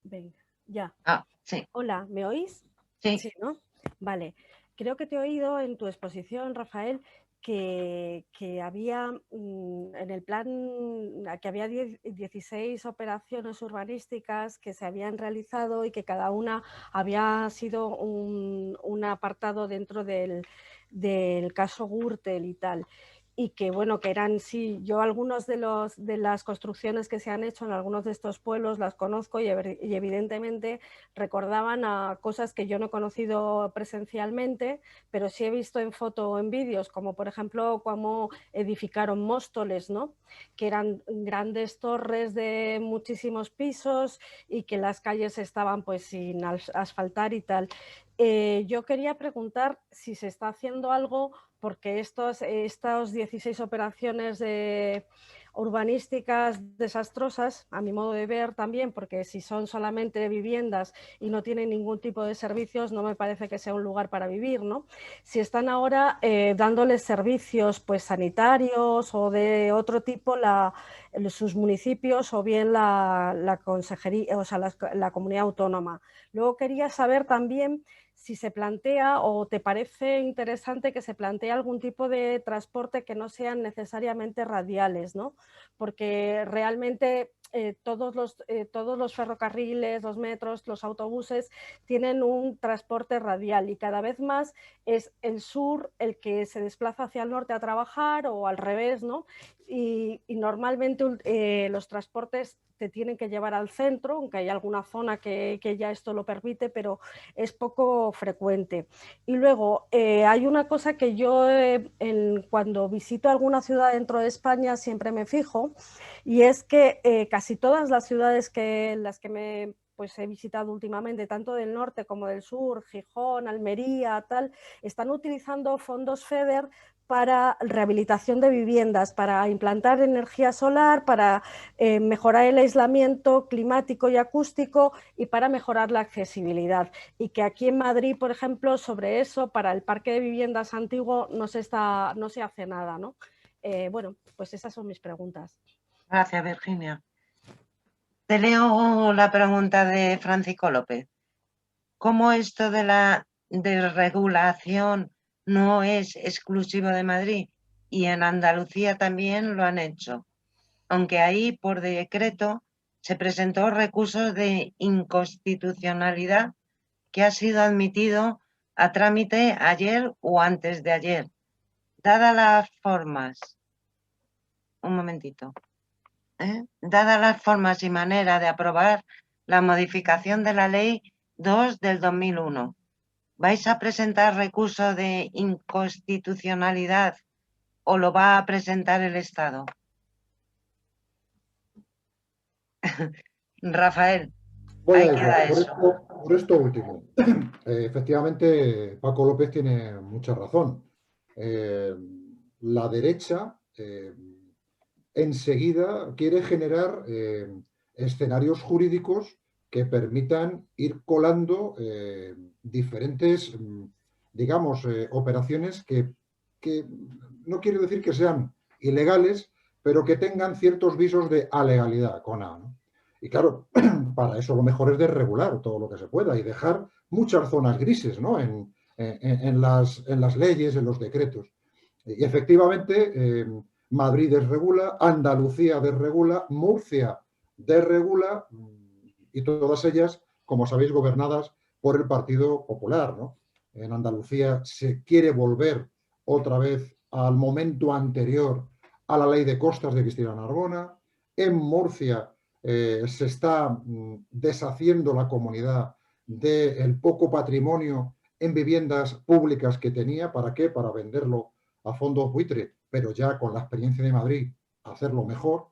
Venga, ya. Sí. Hola, ¿me oís? Sí. Sí, ¿no? Vale. Creo que te he oído en tu exposición, Rafael, que había en el plan, que había 16 operaciones urbanísticas que se habían realizado y que cada una había sido un apartado dentro del caso Gürtel y tal. Y que bueno, que eran, sí, yo algunos de las construcciones que se han hecho en algunos de estos pueblos las conozco y evidentemente recordaban a cosas que yo no he conocido presencialmente, pero sí he visto en foto o en vídeos, como por ejemplo cómo edificaron Móstoles, ¿no? Que eran grandes torres de muchísimos pisos y que las calles estaban pues sin asfaltar y tal. Yo quería preguntar si se está haciendo algo porque estos 16 operaciones urbanísticas desastrosas, a mi modo de ver también, porque si son solamente viviendas y no tienen ningún tipo de servicios, no me parece que sea un lugar para vivir, ¿no? Si están ahora dándoles servicios pues, sanitarios o de otro tipo sus municipios o bien la consejería, o sea, la comunidad autónoma. Luego quería saber también si se plantea o te parece interesante que se plantee algún tipo de transporte que no sean necesariamente radiales, ¿no? Porque realmente todos los ferrocarriles, los metros, los autobuses tienen un transporte radial y cada vez más es el sur el que se desplaza hacia el norte a trabajar o al revés, ¿no? y normalmente los transportes te tienen que llevar al centro, aunque hay alguna zona que ya esto lo permite, pero es poco frecuente. Y luego hay una cosa que yo cuando visito alguna ciudad dentro de España siempre me fijo, y es que casi todas las ciudades en las que pues he visitado últimamente, tanto del norte como del sur, Gijón, Almería, tal, están utilizando fondos FEDER para rehabilitación de viviendas, para implantar energía solar, para mejorar el aislamiento climático y acústico y para mejorar la accesibilidad. Y que aquí en Madrid, por ejemplo, sobre eso, para el parque de viviendas antiguo no se hace nada, ¿no? Bueno, pues esas son mis preguntas. Gracias, Virginia. Te leo la pregunta de Francisco López. ¿Cómo esto de la desregulación no es exclusivo de Madrid? Y en Andalucía también lo han hecho. Aunque ahí, por decreto, se presentó recurso de inconstitucionalidad que ha sido admitido a trámite ayer o antes de ayer. Dadas las formas, un momentito. Dadas las formas y manera de aprobar la modificación de la Ley 2 del 2001, ¿vais a presentar recurso de inconstitucionalidad o lo va a presentar el Estado? Rafael, Voy ahí a queda ello. eso. Por esto último. Efectivamente, Paco López tiene mucha razón. La derecha enseguida quiere generar escenarios jurídicos que permitan ir colando diferentes, digamos, operaciones que no quiero decir que sean ilegales, pero que tengan ciertos visos de alegalidad, con A, ¿no? Y claro, para eso lo mejor es desregular todo lo que se pueda y dejar muchas zonas grises, ¿no? en las leyes, en los decretos. Y efectivamente, Madrid desregula, Andalucía desregula, Murcia desregula, y todas ellas, como sabéis, gobernadas por el Partido Popular, ¿no? En Andalucía se quiere volver otra vez al momento anterior a la ley de costas de Cristina Narbona. En Murcia se está deshaciendo la comunidad del poco patrimonio en viviendas públicas que tenía. ¿Para qué? Para venderlo a fondos buitre, pero ya con la experiencia de Madrid, hacerlo mejor.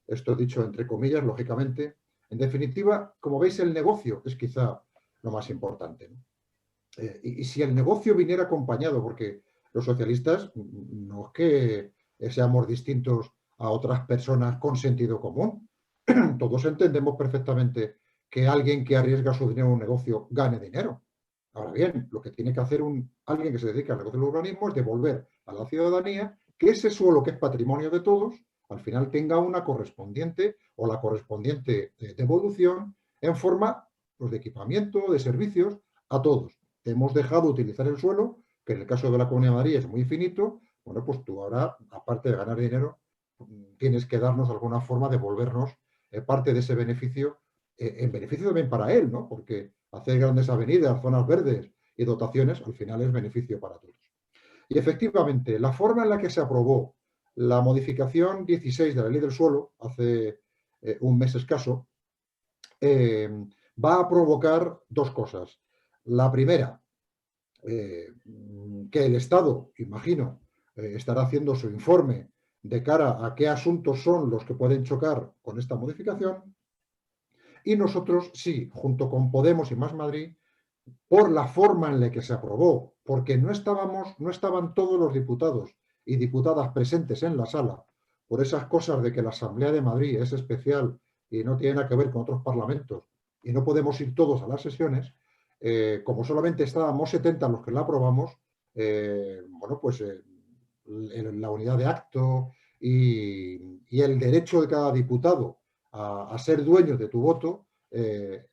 Esto dicho entre comillas, lógicamente. En definitiva, como veis, el negocio es quizá lo más importante, ¿no? Y si el negocio viniera acompañado, porque los socialistas no es que seamos distintos a otras personas con sentido común. Todos entendemos perfectamente que alguien que arriesga su dinero en un negocio gane dinero. Ahora bien, lo que tiene que hacer alguien que se dedica al negocio del urbanismo es devolver a la ciudadanía que ese suelo que es patrimonio de todos, al final tenga una correspondiente o la correspondiente devolución en forma, pues, de equipamiento, de servicios a todos. Hemos dejado de utilizar el suelo, que en el caso de la Comunidad de Madrid es muy finito. Bueno, pues tú ahora, aparte de ganar dinero, tienes que darnos de alguna forma, devolvernos parte de ese beneficio, en beneficio también para él, ¿no? Porque hacer grandes avenidas, zonas verdes y dotaciones, al final es beneficio para todos. Y efectivamente, la forma en la que se aprobó la modificación 16 de la Ley del Suelo, hace un mes escaso, va a provocar dos cosas. La primera, que el Estado, imagino, estará haciendo su informe de cara a qué asuntos son los que pueden chocar con esta modificación. Y nosotros, sí, junto con Podemos y Más Madrid, por la forma en la que se aprobó, porque no estaban todos los diputados y diputadas presentes en la sala, por esas cosas de que la Asamblea de Madrid es especial y no tiene nada que ver con otros parlamentos y no podemos ir todos a las sesiones, como solamente estábamos 70 los que la aprobamos, bueno, pues la unidad de acto y el derecho de cada diputado a ser dueño de tu voto,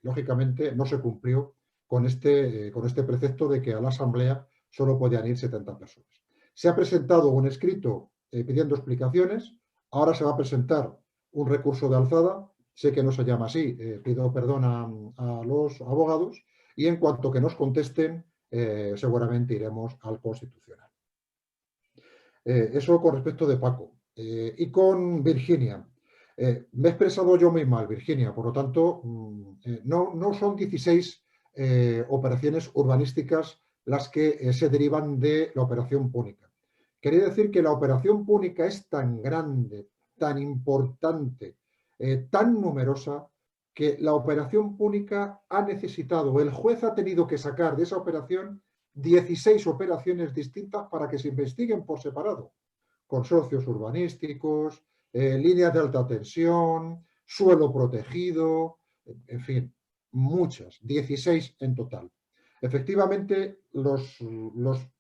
lógicamente no se cumplió con este precepto de que a la Asamblea solo podían ir 70 personas. Se ha presentado un escrito pidiendo explicaciones, ahora se va a presentar un recurso de alzada, sé que no se llama así, pido perdón a los abogados, y en cuanto que nos contesten, seguramente iremos al Constitucional. Eso con respecto de Paco. y con Virginia. Me he expresado yo muy mal, Virginia, por lo tanto, no son 16 operaciones urbanísticas las que se derivan de la operación Púnica. Quería decir que la operación Púnica es tan grande, tan importante, tan numerosa, que la operación Púnica ha necesitado, el juez ha tenido que sacar de esa operación 16 operaciones distintas para que se investiguen por separado. Consorcios urbanísticos, líneas de alta tensión, suelo protegido, en fin, muchas, 16 en total. Efectivamente, los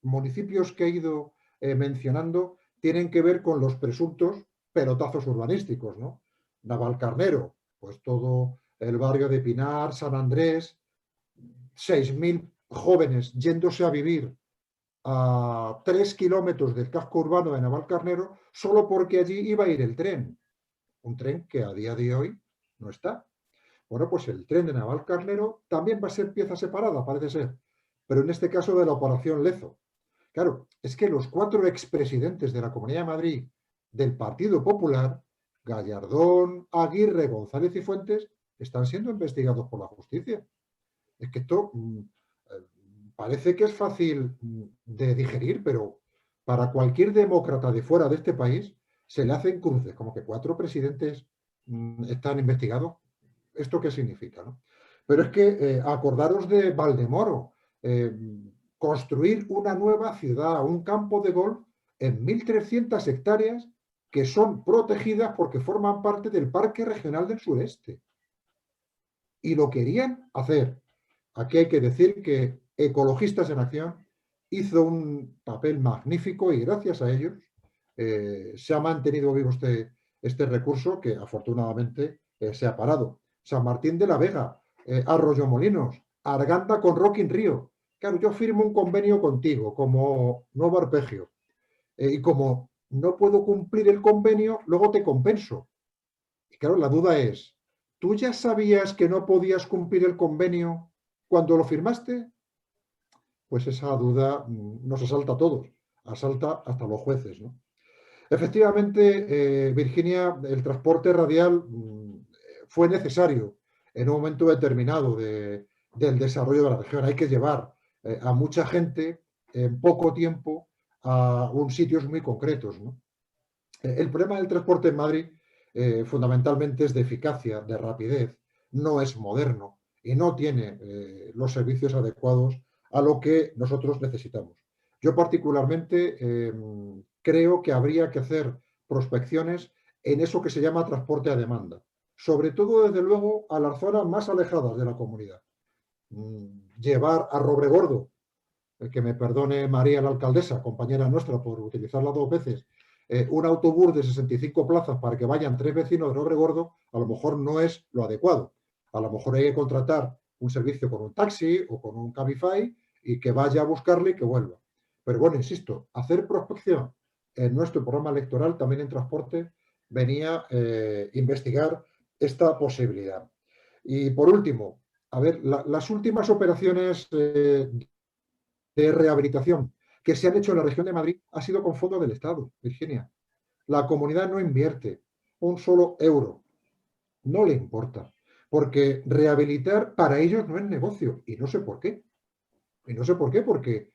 municipios que he ido mencionando tienen que ver con los presuntos pelotazos urbanísticos, ¿no? Navalcarnero, pues todo el barrio de Pinar, San Andrés, 6.000 jóvenes yéndose a vivir a 3 kilómetros del casco urbano de Navalcarnero solo porque allí iba a ir el tren. Un tren que a día de hoy no está. Bueno, pues el tren de Navalcarnero también va a ser pieza separada, parece ser, pero en este caso de la operación Lezo. Claro, es que los 4 expresidentes de la Comunidad de Madrid del Partido Popular, Gallardón, Aguirre, González y Fuentes, están siendo investigados por la justicia. Es que esto parece que es fácil de digerir, pero para cualquier demócrata de fuera de este país se le hacen cruces, como que 4 presidentes están investigados. ¿Esto qué significa, no? Pero es que acordaros de Valdemoro, construir una nueva ciudad, un campo de golf en 1.300 hectáreas que son protegidas porque forman parte del Parque Regional del Sureste. Y lo querían hacer. Aquí hay que decir que Ecologistas en Acción hizo un papel magnífico y gracias a ellos se ha mantenido vivo este recurso que afortunadamente se ha parado. San Martín de la Vega, Arroyomolinos, Arganda con Rock in Río. Claro, yo firmo un convenio contigo como Nuevo Arpegio y como no puedo cumplir el convenio, luego te compenso. Y claro, la duda es, ¿tú ya sabías que no podías cumplir el convenio cuando lo firmaste? Pues esa duda nos asalta a todos, asalta hasta los jueces, ¿no? Efectivamente, Virginia, el transporte radial fue necesario en un momento determinado del desarrollo de la región. Hay que llevar a mucha gente en poco tiempo a sitios muy concretos, ¿no? El problema del transporte en Madrid fundamentalmente es de eficacia, de rapidez, no es moderno y no tiene los servicios adecuados a lo que nosotros necesitamos. Yo particularmente creo que habría que hacer prospecciones en eso que se llama transporte a demanda, sobre todo desde luego a las zonas más alejadas de la comunidad. Llevar a Robregordo, que me perdone María la alcaldesa, compañera nuestra, por utilizarla 2 veces, un autobús de 65 plazas para que vayan 3 vecinos de Robregordo, a lo mejor no es lo adecuado. A lo mejor hay que contratar un servicio con un taxi o con un Cabify y que vaya a buscarle y que vuelva. Pero bueno, insisto, hacer prospección en nuestro programa electoral, también en transporte, venía a investigar esta posibilidad. Y por último, a ver, las últimas operaciones de rehabilitación que se han hecho en la región de Madrid ha sido con fondos del Estado, Virginia. La comunidad no invierte un solo euro. No le importa. Porque rehabilitar para ellos no es negocio. Y no sé por qué. Y no sé por qué, porque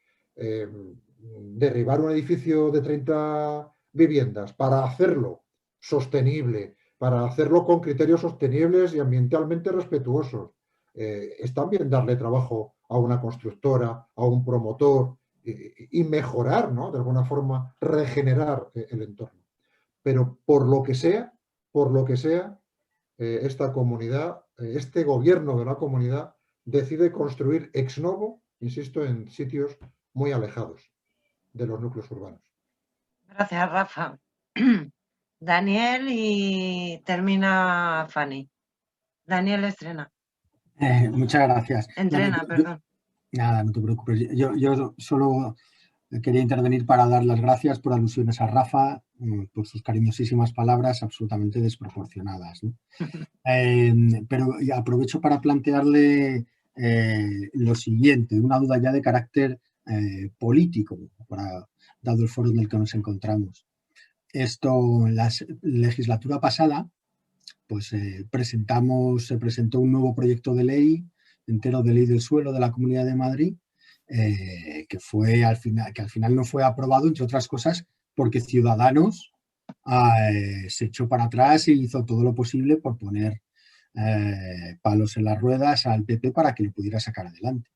derribar un edificio de 30 viviendas para hacerlo sostenible, para hacerlo con criterios sostenibles y ambientalmente respetuosos, es también darle trabajo a una constructora, a un promotor y mejorar, ¿no? De alguna forma, regenerar el entorno. Pero por lo que sea, esta comunidad, este gobierno de la comunidad decide construir ex novo, insisto, en sitios muy alejados de los núcleos urbanos. Gracias, Rafa. Daniel y termina Fanny. Daniel estrena. Muchas gracias. Entrena, perdón. Nada, no te preocupes. Yo solo quería intervenir para dar las gracias por alusiones a Rafa, por sus cariñosísimas palabras absolutamente desproporcionadas, ¿no? Pero aprovecho para plantearle lo siguiente, una duda ya de carácter político, dado el foro en el que nos encontramos. Esto, en la legislatura pasada, pues se presentó un nuevo proyecto de ley, entero de ley del suelo de la Comunidad de Madrid, que al final no fue aprobado, entre otras cosas, porque Ciudadanos se echó para atrás y hizo todo lo posible por poner palos en las ruedas al PP para que lo pudiera sacar adelante.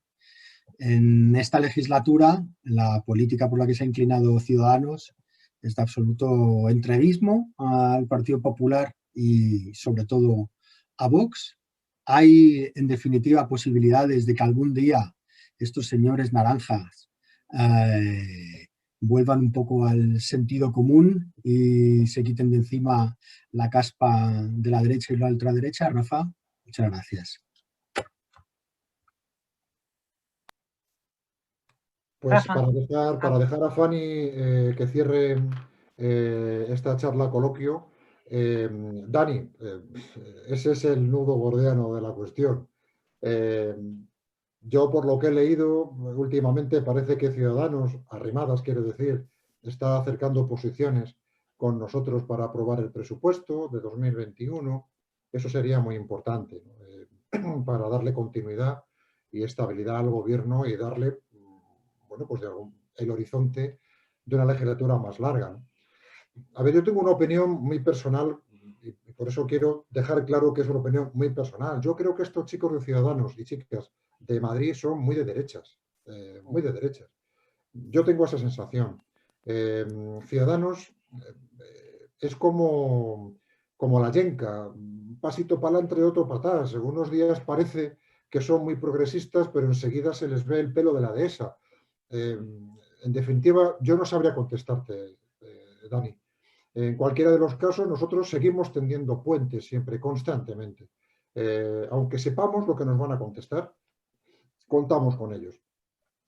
En esta legislatura, la política por la que se ha inclinado Ciudadanos es de absoluto entreguismo al Partido Popular y sobre todo a Vox. Hay, en definitiva, posibilidades de que algún día estos señores naranjas vuelvan un poco al sentido común y se quiten de encima la caspa de la derecha y la ultraderecha. Rafa, muchas gracias. Pues para dejar a Fanny que cierre esta charla coloquio, Dani, ese es el nudo gordiano de la cuestión. Yo, por lo que he leído últimamente, parece que Ciudadanos, Arrimadas quiero decir, está acercando posiciones con nosotros para aprobar el presupuesto de 2021. Eso sería muy importante, ¿no? Para darle continuidad y estabilidad al gobierno y darle, bueno, pues el horizonte de una legislatura más larga, ¿no? A ver, yo tengo una opinión muy personal y por eso quiero dejar claro que es una opinión muy personal. Yo creo que estos chicos de Ciudadanos y chicas de Madrid son muy de derechas, muy de derechas. Yo tengo esa sensación. Ciudadanos es como la yenca, un pasito para adelante y otro para atrás. Algunos días parece que son muy progresistas, pero enseguida se les ve el pelo de la dehesa. En definitiva, yo no sabría contestarte, Dani. En cualquiera de los casos, nosotros seguimos tendiendo puentes siempre, constantemente. Aunque sepamos lo que nos van a contestar, contamos con ellos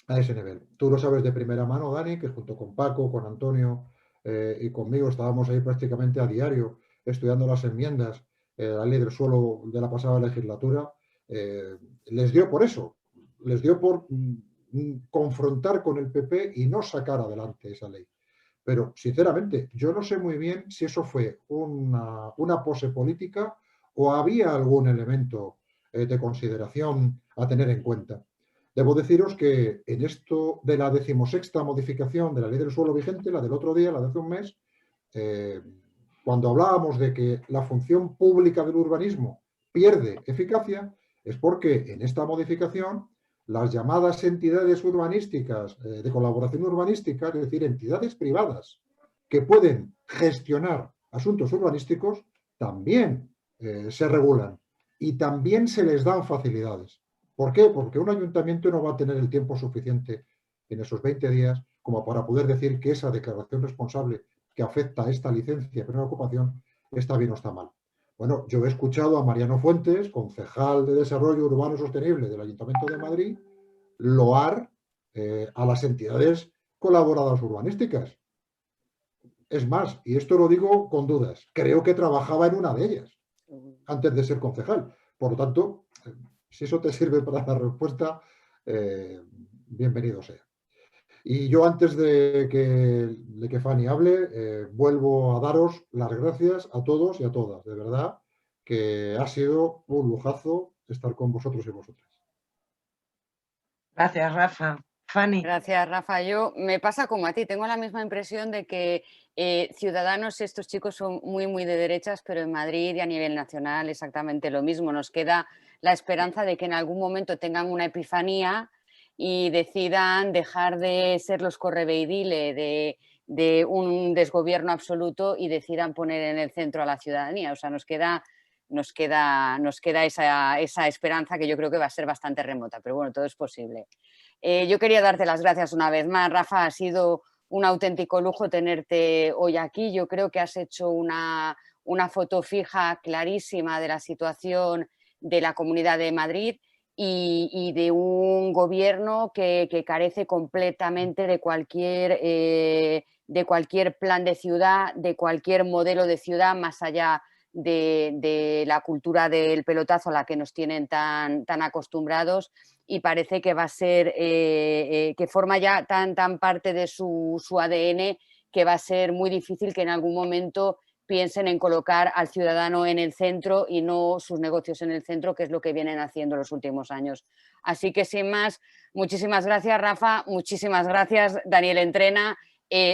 a ese nivel. Tú lo sabes de primera mano, Dani, que junto con Paco, con Antonio y conmigo estábamos ahí prácticamente a diario estudiando las enmiendas, la ley del suelo de la pasada legislatura. Les dio por eso, les dio por confrontar con el PP y no sacar adelante esa ley. Pero, sinceramente, yo no sé muy bien si eso fue una pose política o había algún elemento de consideración a tener en cuenta. Debo deciros que en esto de la 16ª modificación de la ley del suelo vigente, la del otro día, la de hace un mes, cuando hablábamos de que la función pública del urbanismo pierde eficacia, es porque en esta modificación las llamadas entidades urbanísticas de colaboración urbanística, es decir, entidades privadas que pueden gestionar asuntos urbanísticos, también se regulan y también se les dan facilidades. ¿Por qué? Porque un ayuntamiento no va a tener el tiempo suficiente en esos 20 días como para poder decir que esa declaración responsable que afecta a esta licencia de primera ocupación está bien o está mal. Bueno, yo he escuchado a Mariano Fuentes, concejal de Desarrollo Urbano Sostenible del Ayuntamiento de Madrid, loar a las entidades colaboradoras urbanísticas. Es más, y esto lo digo con dudas, creo que trabajaba en una de ellas antes de ser concejal. Por lo tanto, si eso te sirve para la respuesta, bienvenido sea. Y yo, antes de que Fanny hable, vuelvo a daros las gracias a todos y a todas. De verdad que ha sido un lujazo estar con vosotros y vosotras. Gracias, Rafa. Fanny. Gracias, Rafa. Me pasa como a ti, tengo la misma impresión de que Ciudadanos, estos chicos son muy, muy de derechas, pero en Madrid y a nivel nacional exactamente lo mismo. Nos queda la esperanza de que en algún momento tengan una epifanía y decidan dejar de ser los correveidiles de un desgobierno absoluto y decidan poner en el centro a la ciudadanía. O sea, nos queda esa esperanza que yo creo que va a ser bastante remota, pero bueno, todo es posible. Yo quería darte las gracias una vez más, Rafa, ha sido un auténtico lujo tenerte hoy aquí. Yo creo que has hecho una foto fija clarísima de la situación de la Comunidad de Madrid y de un gobierno que carece completamente de cualquier plan de ciudad, de cualquier modelo de ciudad, más allá de la cultura del pelotazo a la que nos tienen tan acostumbrados, y parece que va a ser, que forma ya tan parte de su ADN, que va a ser muy difícil que en algún momento piensen en colocar al ciudadano en el centro y no sus negocios en el centro, que es lo que vienen haciendo los últimos años. Así que sin más, muchísimas gracias, Rafa, muchísimas gracias, Daniel Entrena.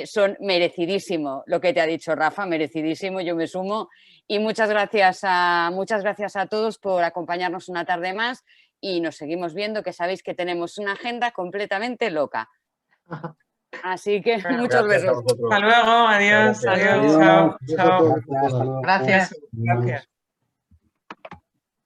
Son merecidísimo lo que te ha dicho Rafa, merecidísimo, yo me sumo. Y muchas gracias a todos por acompañarnos una tarde más y nos seguimos viendo, que sabéis que tenemos una agenda completamente loca. Así que muchos besos. Hasta luego, adiós, adiós, chao, chao. Gracias. Gracias.